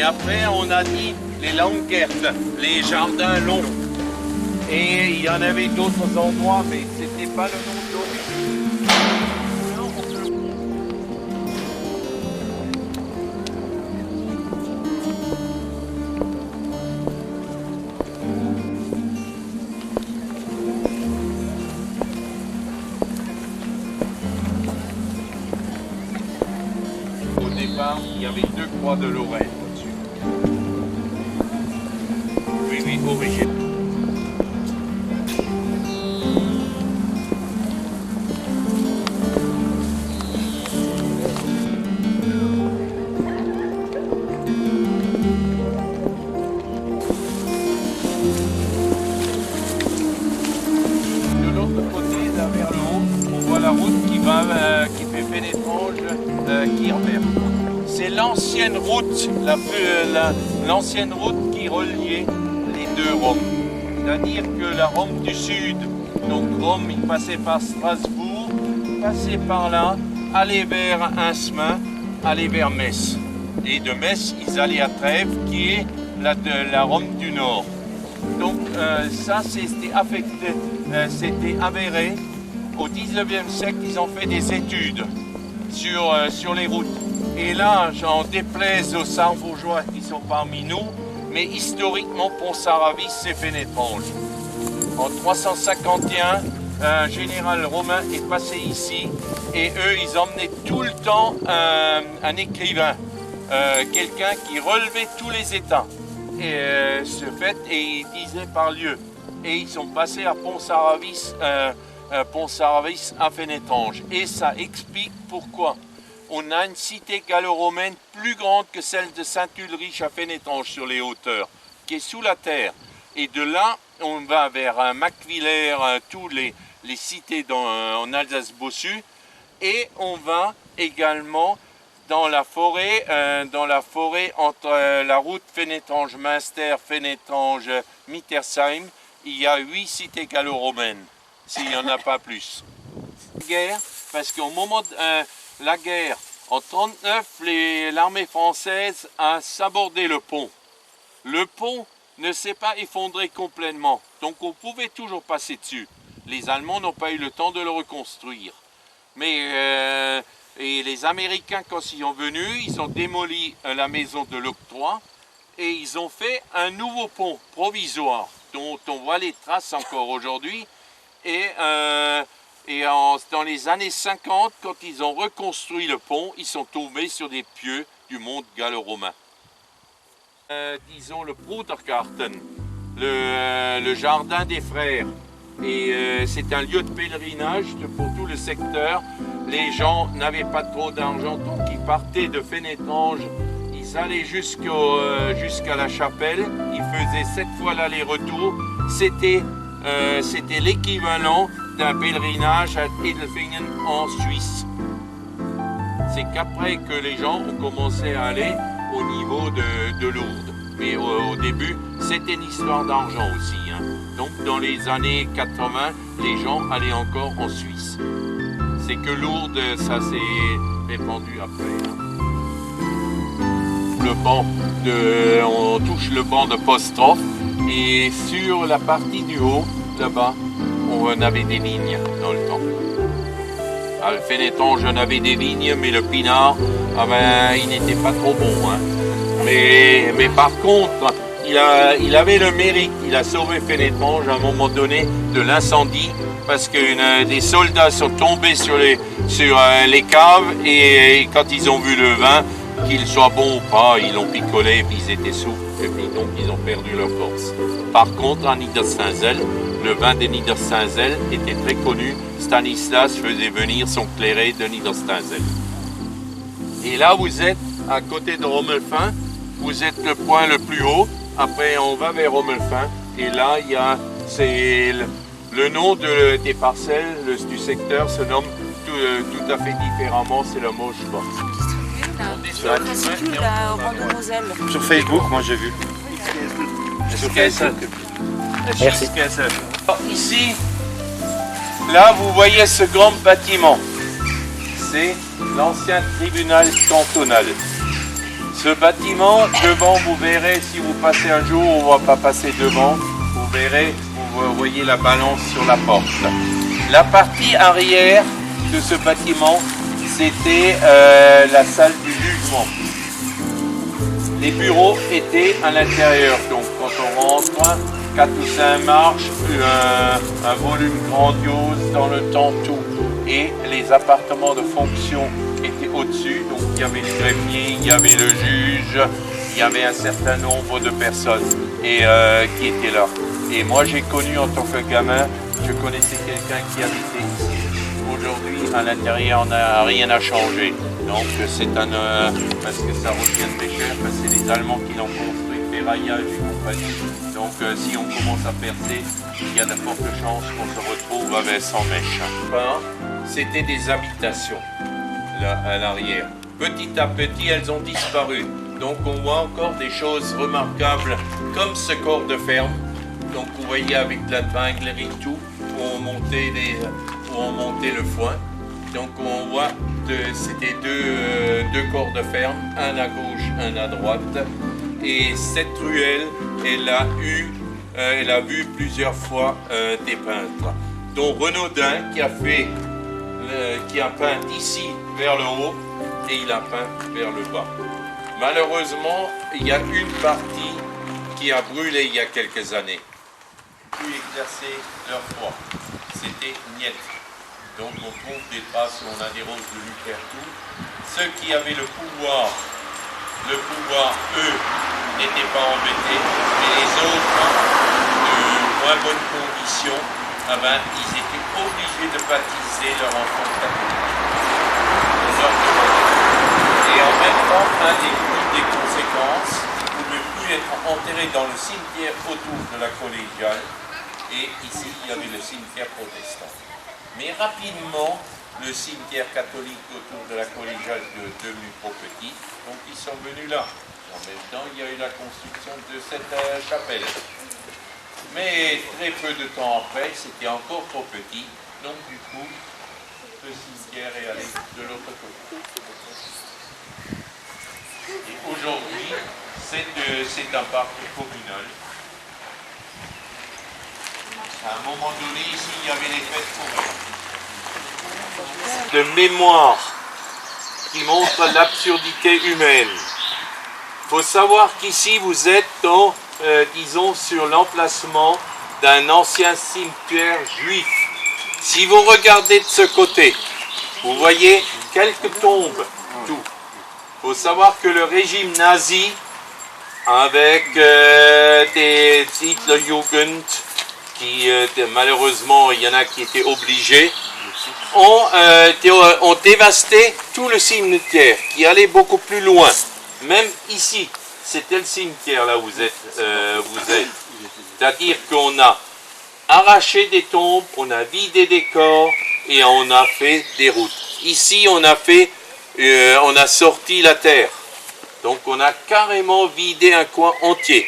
après, on a dit les Langertes, les jardins longs. Et il y en avait d'autres endroits, mais c'était pas le nom d'origine. Au départ, il y avait 2 croix de Lorraine au-dessus. Oui, origine. Vers le haut, on voit la route qui fait Fénétrange, Quirmer. C'est l'ancienne route, l'ancienne route qui reliait les 2 Roms. C'est-à-dire que la Rome du Sud, donc Rome, il passait par Strasbourg, passait par là, allait vers Hinsmain, allait vers Metz. Et de Metz, ils allaient à Trèves, qui est la Rome du Nord. Donc ça, c'était affecté, c'était avéré. Au 19e siècle, ils ont fait des études sur les routes. Et là, j'en déplaise aux Sarrebourgeois qui sont parmi nous, mais historiquement, Pont-Saravis, c'est Fénétrange. En 351, un général romain est passé ici, et eux, ils emmenaient tout le temps un écrivain, quelqu'un qui relevait tous les états. Et ce fait, et il disait par lieu. Et ils sont passés à Pont-Saravis, Pont-Saravis à Fénétrange. Et ça explique pourquoi on a une cité gallo-romaine plus grande que celle de Saint-Ulrich à Fénétrange sur les hauteurs, qui est sous la terre. Et de là, on va vers Macvillers, tous les cités en Alsace-Bossu, et on va également dans la forêt entre la route Fénétrange-Münster, Fénétrange-Mittersheim, il y a 8 cités gallo-romaines, s'il n'y en a pas plus. Guerre, parce qu'au moment de la guerre, en 1939, l'armée française a sabordé le pont. Le pont ne s'est pas effondré complètement, donc on pouvait toujours passer dessus. Les Allemands n'ont pas eu le temps de le reconstruire. Mais et les Américains, quand ils sont venus, ils ont démoli la maison de l'octroi et ils ont fait un nouveau pont provisoire dont on voit les traces encore aujourd'hui. Et dans les années 50, quand ils ont reconstruit le pont, ils sont tombés sur des pieux du monde gallo-romain. Disons le Brudergarten, le jardin des frères. Et c'est un lieu de pèlerinage pour tout le secteur. Les gens n'avaient pas trop d'argent, donc ils partaient de Fénétrange, ils allaient jusqu'à la chapelle, ils faisaient 7 fois l'aller-retour. C'était l'équivalent d'un pèlerinage à Edelfingen en Suisse. C'est qu'après que les gens ont commencé à aller au niveau de Lourdes. Mais au début, c'était une histoire d'argent aussi. Hein. Donc dans les années 80, les gens allaient encore en Suisse. C'est que Lourdes, ça s'est répandu après. Hein. On touche le banc de Postroff et sur la partie du haut, là-bas, on avait des vignes dans le temps. À Fénétrange, on avait des vignes, mais le pinard, il n'était pas trop bon. Hein. Mais par contre, il avait le mérite, il a sauvé Fénétrange à un moment donné de l'incendie parce que des soldats sont tombés sur les caves et quand ils ont vu le vin, qu'il soit bon ou pas, ils l'ont picolé et puis ils étaient sous et puis donc ils ont perdu leur force. Par contre, à Niederstinzel, le vin de Niederstinzel était très connu. Stanislas faisait venir son clairet de Niederstinzel. Et là, vous êtes à côté de Rommelfin, vous êtes le point le plus haut. Après, on va vers Rommelfin. Et là, il y a le nom des parcelles du secteur se nomme tout à fait différemment. C'est le Moschbach. Sur Facebook, moi j'ai vu. Merci. Ici, là, vous voyez ce grand bâtiment. C'est l'ancien tribunal cantonal. Ce bâtiment, devant, vous verrez, si vous passez un jour, on ne va pas passer devant, vous verrez, vous voyez la balance sur la porte. La partie arrière de ce bâtiment, c'était la salle du jugement. Les bureaux étaient à l'intérieur, donc quand on rentre, 4 ou 5 marches, un volume grandiose dans le temps tout. Et les appartements de fonction étaient au-dessus, donc il y avait le greffier, il y avait le juge, il y avait un certain nombre de personnes qui étaient là. Et moi j'ai connu en tant que gamin, je connaissais quelqu'un qui habitait ici. Aujourd'hui, à l'intérieur, rien n'a changé. Donc c'est parce que ça revient très cher, parce que c'est les Allemands qui l'ont construit, ferraillage et compagnie. Donc si on commence à percer, il y a de fortes chances qu'on se retrouve avec 100 mèches. C'était des habitations là, à l'arrière. Petit à petit, elles ont disparu. Donc on voit encore des choses remarquables comme ce corps de ferme. Donc vous voyez avec la vinglerie et tout, où on montait le foin. Donc on voit que c'était deux corps de ferme, un à gauche, un à droite. Et cette ruelle, elle a vu plusieurs fois des peintres, dont Renaudin qui a peint ici vers le haut et il a peint vers le bas. Malheureusement, il y a une partie qui a brûlé il y a quelques années. Pu exercer leur foi. C'était Niet. Donc on trouve des traces, on a des roses de Lupertou. Ceux qui avaient le pouvoir, eux, n'étaient pas embêtés, mais les autres, de moins bonnes conditions, ils étaient obligés de baptiser leur enfant catholique. Et en même temps, une des conséquences, ils ne pouvaient plus être enterrés dans le cimetière autour de la collégiale, et ici, il y avait le cimetière protestant. Mais rapidement, le cimetière catholique autour de la collégiale est devenu trop petit, donc ils sont venus là. En même temps, il y a eu la construction de cette chapelle. Mais très peu de temps après, c'était encore trop petit, donc du coup, le cimetière est allé de l'autre côté. Et aujourd'hui, c'est un parc communal. À un moment donné, ici, il y avait les fêtes foraines. De mémoire qui montre l'absurdité humaine. Il faut savoir qu'ici, vous êtes disons, sur l'emplacement d'un ancien cimetière juif. Si vous regardez de ce côté, vous voyez quelques tombes, tout. Il faut savoir que le régime nazi, avec des Hitlerjugend, qui malheureusement, il y en a qui étaient obligés, ont dévasté tout le cimetière, qui allait beaucoup plus loin. Même ici, c'était le cimetière là où vous êtes. C'est-à-dire qu'on a arraché des tombes, on a vidé des corps et on a fait des routes. Ici, on a sorti la terre. Donc on a carrément vidé un coin entier.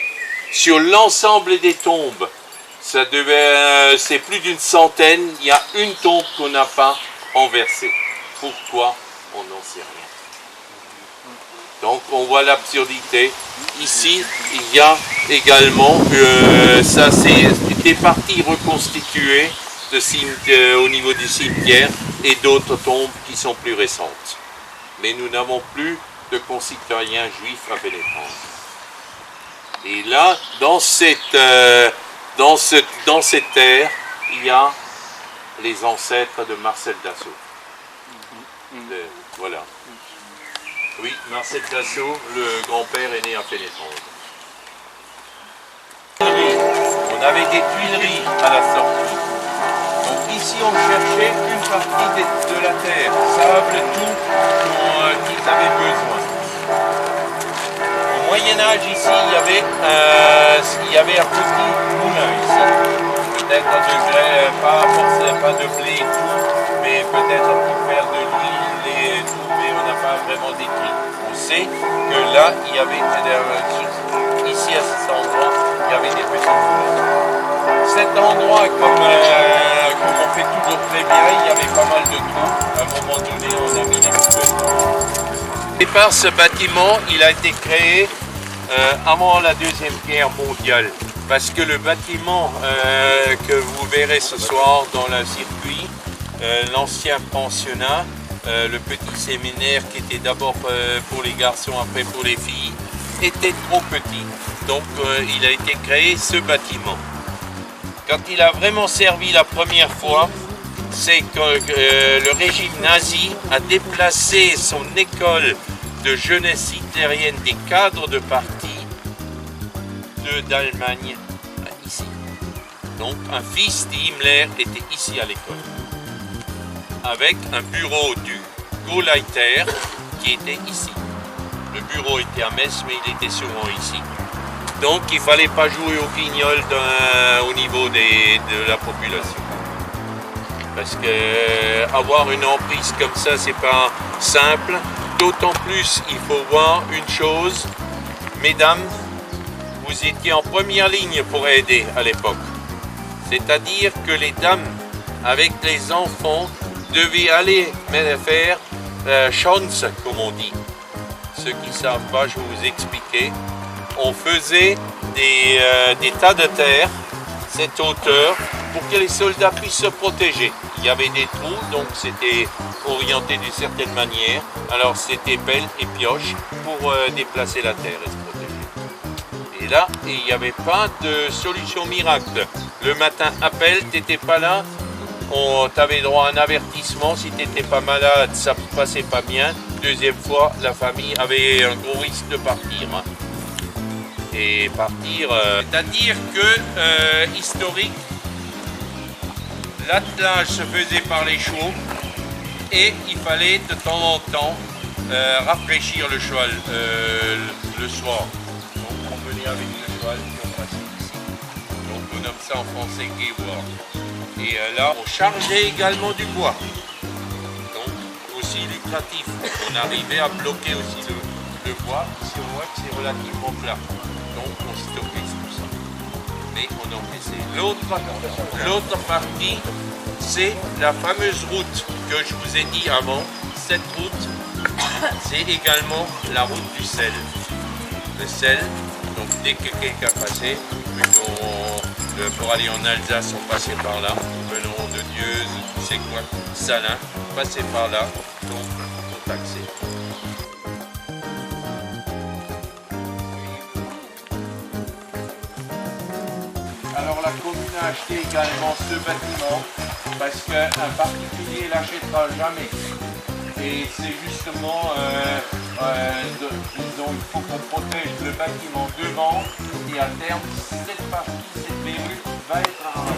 Sur l'ensemble des tombes, c'est plus d'une centaine, il y a une tombe qu'on n'a pas renversée. Pourquoi? On n'en sait rien. Donc on voit l'absurdité. Ici, il y a également, ça c'est des parties reconstituées au niveau du cimetière et d'autres tombes qui sont plus récentes. Mais nous n'avons plus de concitoyens juifs à Pénétrance. Et là, dans cette terre, il y a les ancêtres de Marcel Dassault. Voilà. Oui, Marcel Dassault, le grand-père est né à Pénétrance. On avait des tuileries à la sortie. Donc ici, on cherchait une partie de la terre, sable, tout, qu'ils avaient besoin. Au Moyen-Âge, ici, il y avait un petit moulin ici. Peut-être de grès, pas de blé et tout, mais peut-être pour faire de l'huile et tout, mais on n'a pas vraiment décrit. On sait que là, il y avait, ici à cet endroit, il y avait des petits moulins. Cet endroit, comme on fait toujours très bien, il y avait pas mal de trous. À un moment donné, on a mis des poubelles. Au départ, ce bâtiment, il a été créé avant la Deuxième Guerre mondiale. Parce que le bâtiment que vous verrez ce soir dans le circuit, l'ancien pensionnat, le petit séminaire qui était d'abord pour les garçons, après pour les filles, était trop petit. Donc il a été créé ce bâtiment. Quand il a vraiment servi la première fois, c'est que le régime nazi a déplacé son école de jeunesse hitlérienne des cadres de parti d'Allemagne ici. Donc un fils d'Himmler était ici à l'école, avec un bureau du Gauleiter qui était ici. Le bureau était à Metz, mais il était souvent ici. Donc il ne fallait pas jouer au guignol au niveau de la population. Parce que avoir une emprise comme ça, c'est pas simple. D'autant plus, il faut voir une chose, mesdames, vous étiez en première ligne pour aider à l'époque. C'est-à-dire que les dames, avec les enfants, devaient aller faire chance, comme on dit. Ceux qui ne savent pas, je vais vous expliquer. On faisait des tas de terre, cette hauteur, pour que les soldats puissent se protéger. Il y avait des trous, donc c'était orienté d'une certaine manière. Alors c'était pelle et pioche pour déplacer la terre et se protéger. Et là, il n'y avait pas de solution miracle. Le matin, appel, tu n'étais pas là, tu avais droit à un avertissement. Si tu n'étais pas malade, ça ne passait pas bien. Deuxième fois, la famille avait un gros risque de partir. Et partir, c'est-à-dire que, historique, l'attelage se faisait par les chevaux et il fallait de temps en temps rafraîchir le cheval le soir. Donc on venait avec le cheval et on passait ici. Donc on nomme ça en français guéboire. Et là on chargeait également du bois. Donc aussi lucratif. On arrivait à bloquer aussi le bois. Ici on voit que c'est relativement plat. Donc on stockait tout ça. Mais on en faisait. L'autre partie, c'est la fameuse route que je vous ai dit avant. Cette route, c'est également la route du sel. Le sel, donc dès que quelqu'un passait, pour aller en Alsace, on passait par là. Venons de Dieuze, tu sais quoi, Salins, passait par là, donc pour taxer. Alors la commune a acheté également ce bâtiment parce qu'un particulier ne l'achètera jamais. Et c'est justement, disons, il faut qu'on protège le bâtiment devant et à terme, cette partie, cette verrue va être arrachée.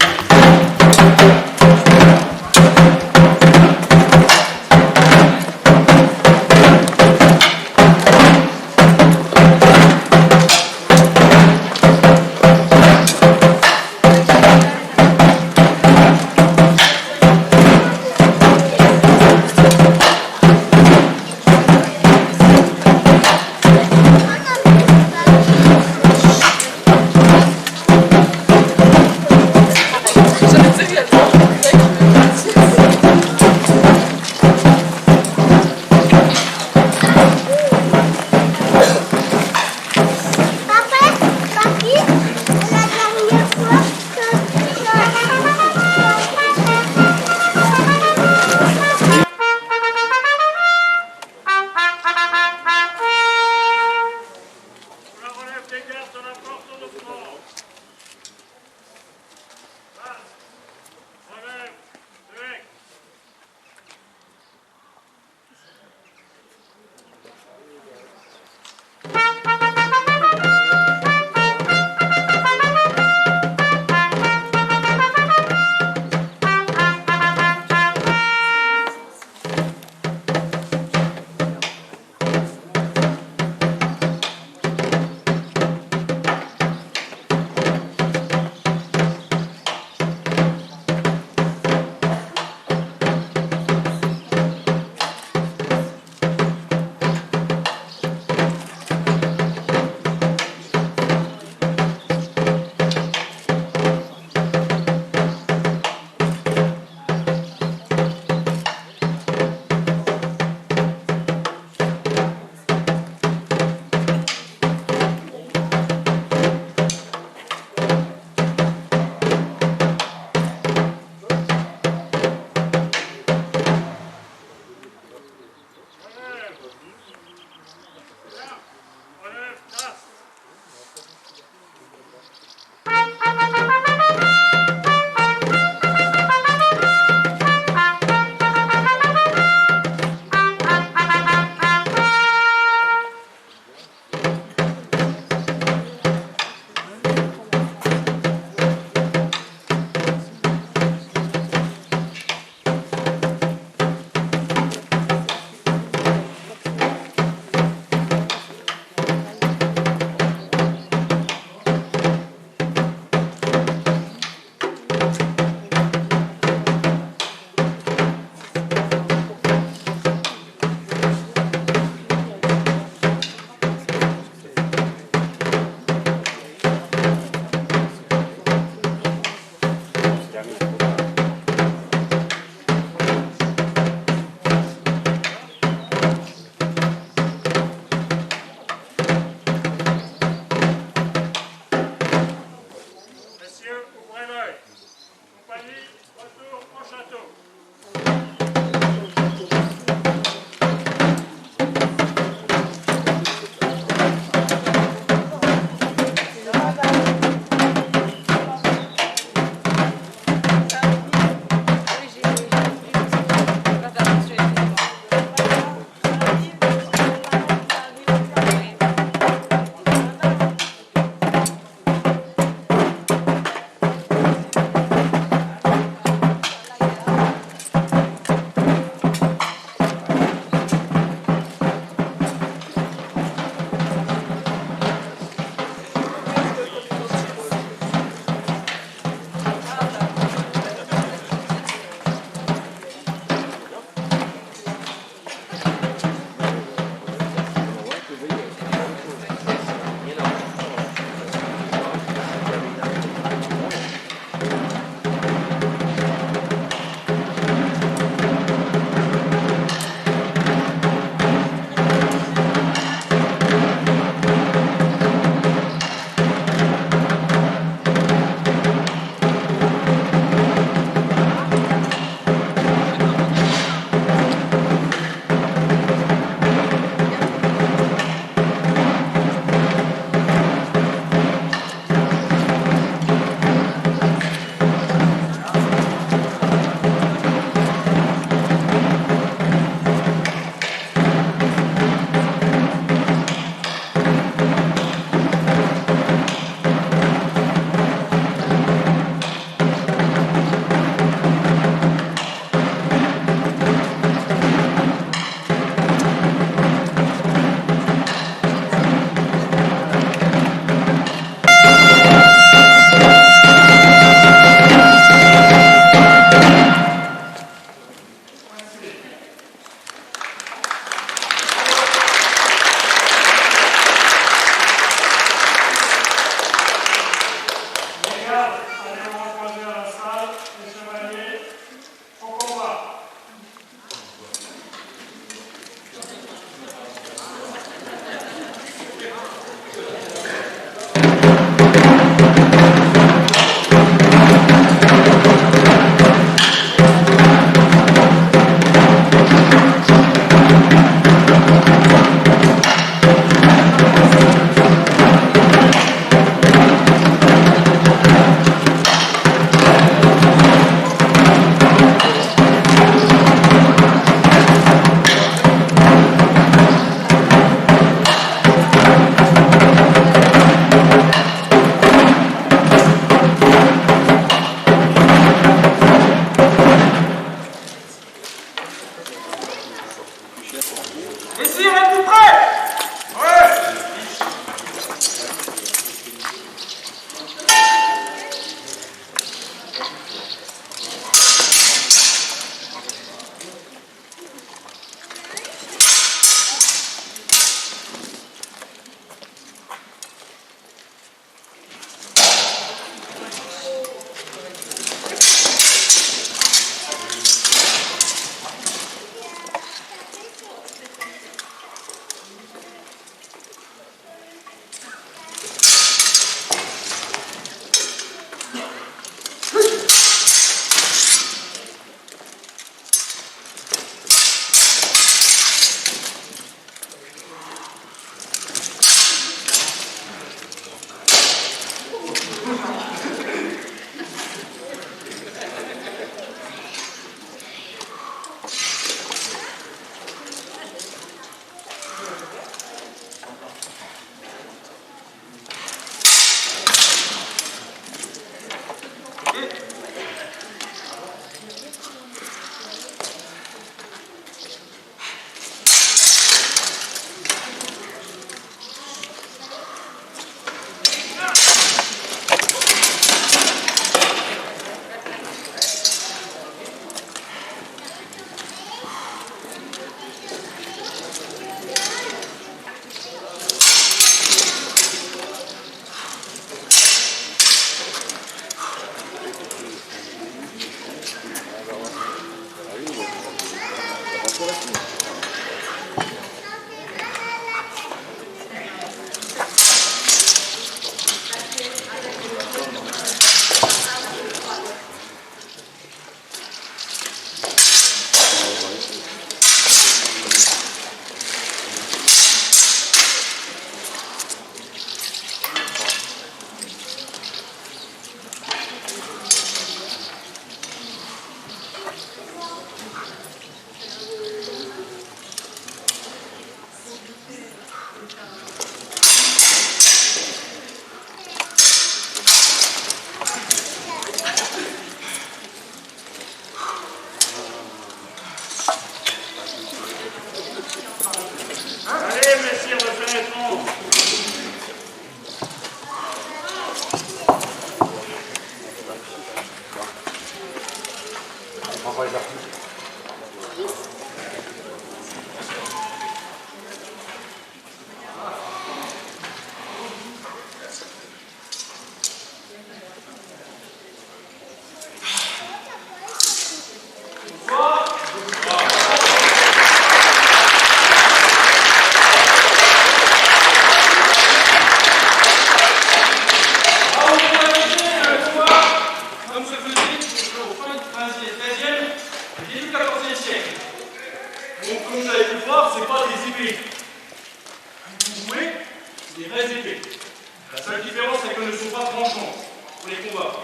seule différence, c'est qu'elles ne sont pas tranchantes pour les combats.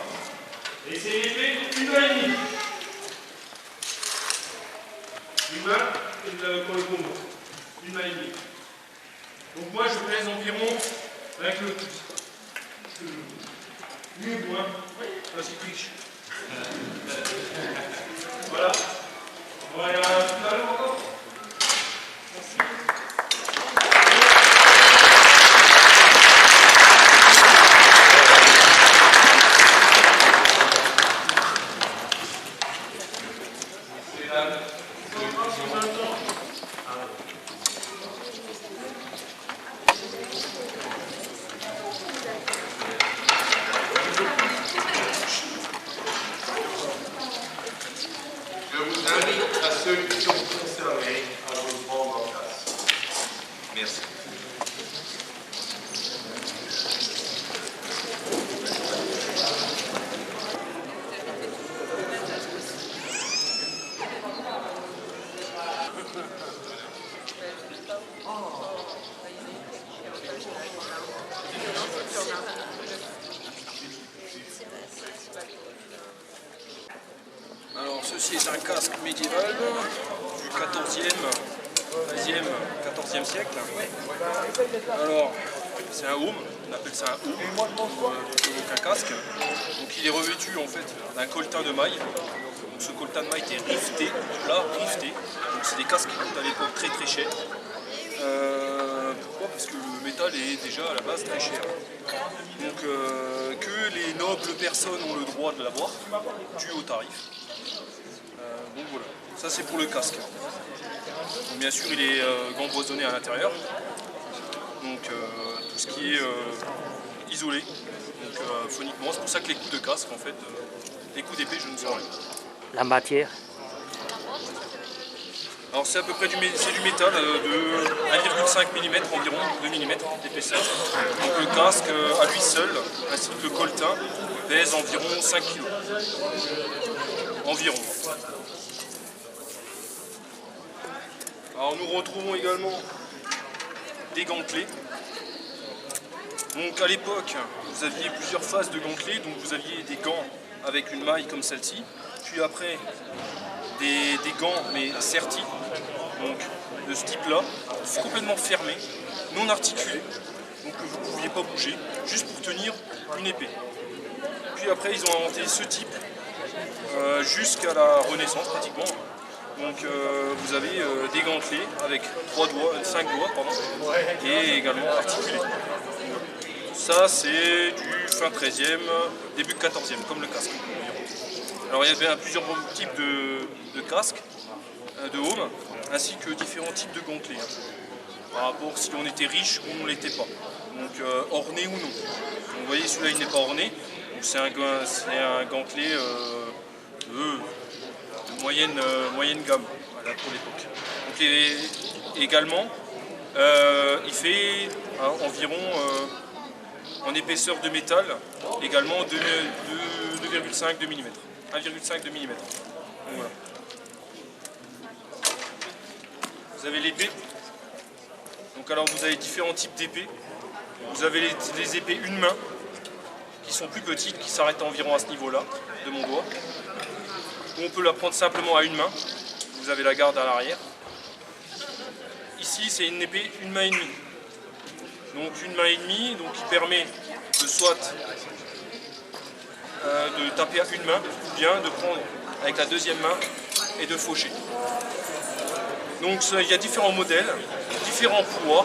Et c'est épée d'une main et demie. Une main pour le combo. Une main et demie. Donc moi je pèse environ avec le pouce. Mieux ou moins. Oui, c'est triche. Voilà. On va aller à un tout à l'heure encore. Merci. Je vous invite à ceux qui sont concernés à vous prendre en place. Merci. Alors ceci est un casque médiéval du 14e siècle. Alors c'est un aume, on appelle ça un aume, donc un casque. Donc il est revêtu en fait d'un colletin de maille. Donc ce colletin de maille était rifté, là rifté. Donc c'est des casques qui coûtent à l'époque très très cher. Pourquoi? Parce que le métal est déjà à la base très cher. Donc que les nobles personnes ont le droit de l'avoir, dû au tarif. Donc voilà, ça c'est pour le casque. Donc, bien sûr il est gambroisonné à l'intérieur, donc tout ce qui est isolé, donc phoniquement, c'est pour ça que les coups de casque en fait, les coups d'épée je ne sens rien. La matière. Alors c'est à peu près du métal de 1,5 mm environ, 2 mm d'épaisseur. Donc le casque à lui seul, ainsi que le colletin, pèse environ 5 kg. Environ. Alors nous retrouvons également des gantelets. Donc à l'époque, vous aviez plusieurs phases de gantelets, donc vous aviez des gants avec une maille comme celle-ci, puis après des gants mais sertis, donc de ce type-là, complètement fermés, non articulés, donc que vous ne pouviez pas bouger, juste pour tenir une épée. Puis après ils ont inventé ce type jusqu'à la Renaissance pratiquement. Donc vous avez des gantelets avec 5 doigts et également articulés. Ça c'est du fin 13e, début 14e, comme le casque. Alors il y avait plusieurs types de casques, de aumes, ainsi que différents types de gantelets. Par rapport si on était riche ou on ne l'était pas. Donc orné ou non. Donc, vous voyez celui-là il n'est pas orné, c'est un gantelet de moyenne gamme voilà, pour l'époque. Donc également, il fait environ en épaisseur de métal, également 2,5 mm. 1,5 mm. Voilà. Vous avez l'épée. Donc alors vous avez différents types d'épées. Vous avez les épées une main, qui sont plus petites, qui s'arrêtent environ à ce niveau-là, de mon doigt. On peut la prendre simplement à une main. Vous avez la garde à l'arrière. Ici, c'est une épée une main et demie. Donc une main et demie, donc qui permet de soit de taper à une main, ou bien de prendre avec la deuxième main et de faucher. Donc il y a différents modèles, différents poids,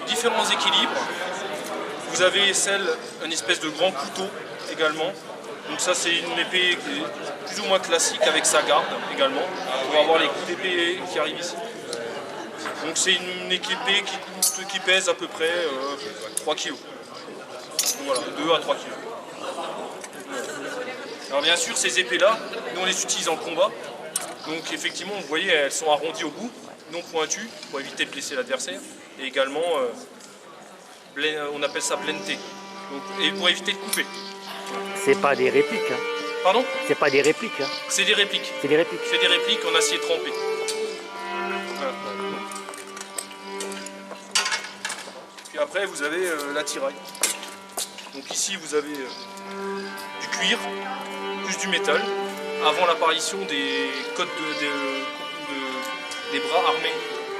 différents équilibres. Vous avez une espèce de grand couteau également. Donc ça c'est une épée qui est plus ou moins classique avec sa garde également, pour avoir les coups d'épée qui arrivent ici. Donc c'est une épée qui pèse à peu près 3 kg. Voilà, 2 à 3 kg. Alors bien sûr ces épées là, nous on les utilise en combat. Donc effectivement vous voyez elles sont arrondies au bout, non pointues, pour éviter de blesser l'adversaire. Et également on appelle ça blentée, et pour éviter de couper. C'est pas des répliques. Hein. Pardon? C'est pas des répliques. Hein. C'est des répliques. C'est des répliques. C'est des répliques en acier trempé. Voilà. Puis après vous avez l'attirail. Donc ici vous avez du cuir, plus du métal, avant l'apparition des codes des bras armés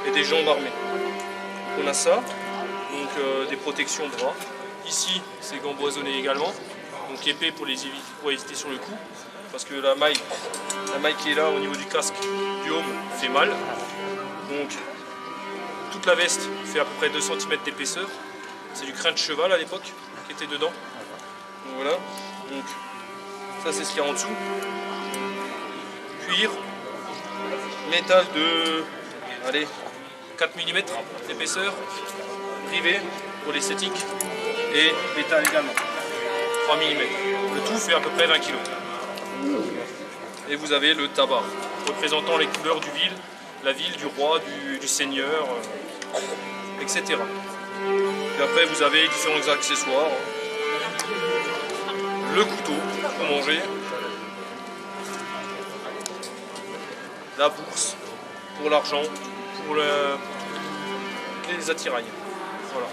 et des jambes armées. Donc on a ça, donc des protections bras. Ici c'est gants boisonnés également, donc épais pour éviter sur le cou, parce que la maille qui est là au niveau du casque du home fait mal. Donc toute la veste fait à peu près 2 cm d'épaisseur. C'est du crin de cheval à l'époque qui était dedans. Donc voilà. Donc ça c'est ce qu'il y a en dessous. Cuir, métal de 4 mm d'épaisseur, rivet pour l'esthétique et métal également, 3 mm. Le tout fait à peu près 20 kg. Et vous avez le tabac, représentant les couleurs du ville, la ville, du roi, du seigneur, etc. Et après vous avez différents accessoires, le couteau pour manger, la bourse pour l'argent, pour les attirails. Voilà.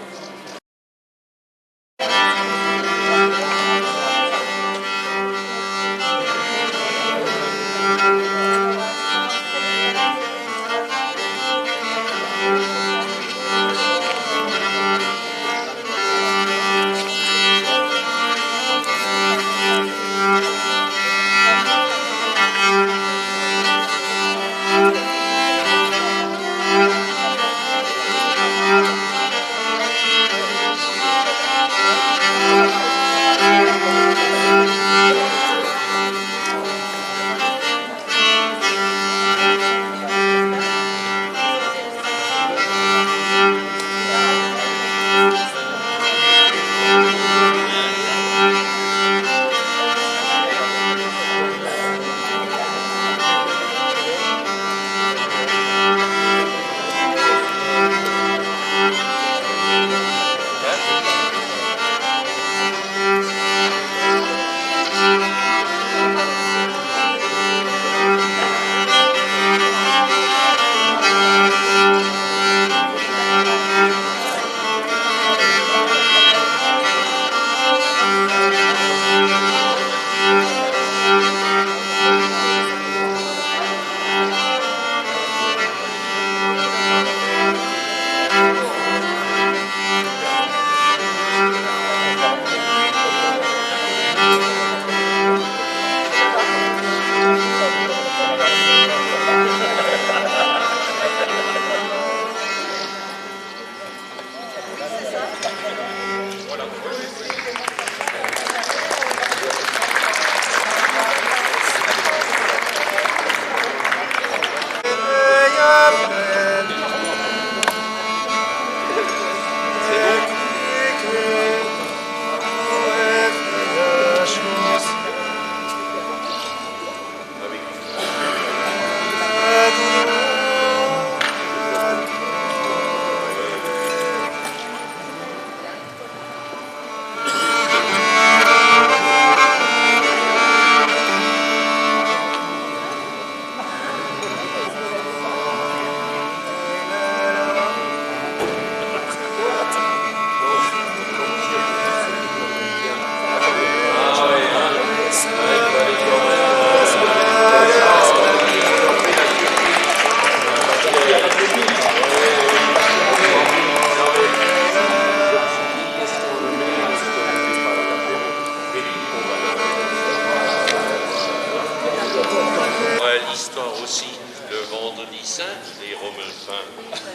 Aussi le vendredi saint, les Romelfins,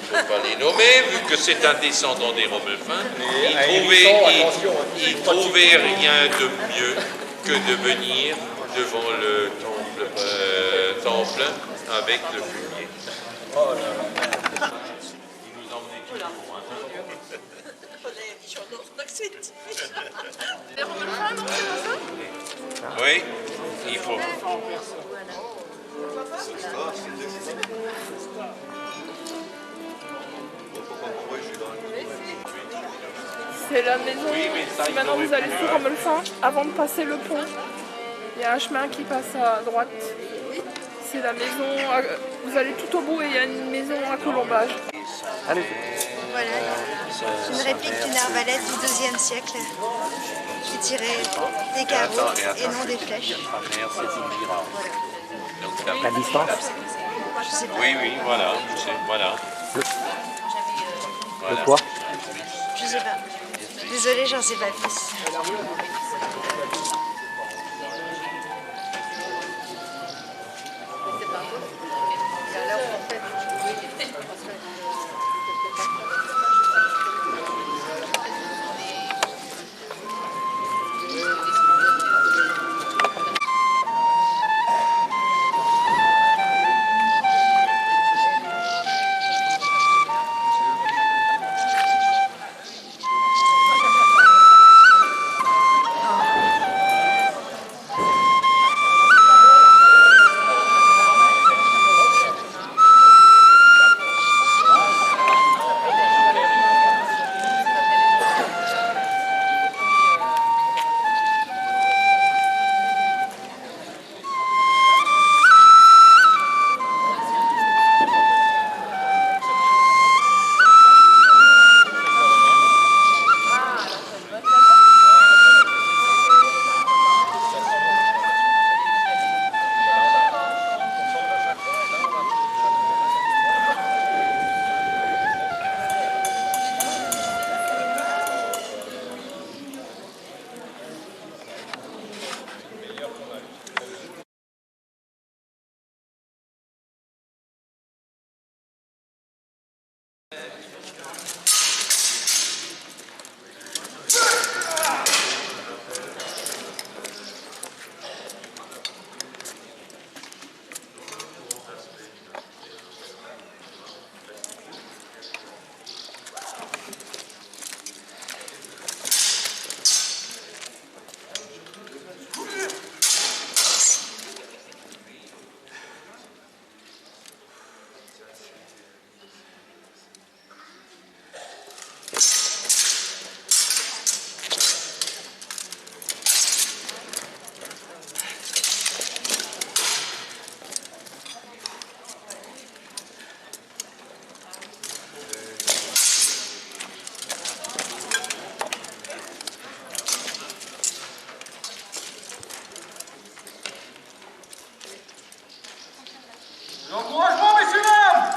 je ne vais pas les nommer, vu que c'est un descendant des Romelfins, il trouvait rien de mieux que de venir devant le temple avec le fumier. Il nous emmenait tout le Les Romelfins, non, c'est pas ça? Oui, il faut. C'est la maison. Si maintenant vous allez sur Romelfin, avant de passer le pont, il y a un chemin qui passe à droite. C'est la maison. Vous allez tout au bout et il y a une maison à colombage. Allez. Voilà. Une réplique d'une arbalète du XIIe siècle qui tirait des carreaux et non des flèches. La distance. Je sais pas. Oui, oui, voilà. Voilà. Le poids. Je sais pas. Désolée, j'en sais pas plus. Encouragement, messieurs, dames!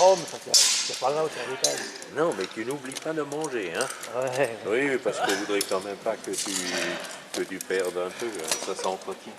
Oh, mais c'est pas grave, c'est un détail. Non, mais tu n'oublies pas de manger, hein. Ouais. Oui, parce qu'on voudrait quand même pas que tu perdes un peu, hein. Ça s'entretient.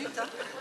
minutes. Hein.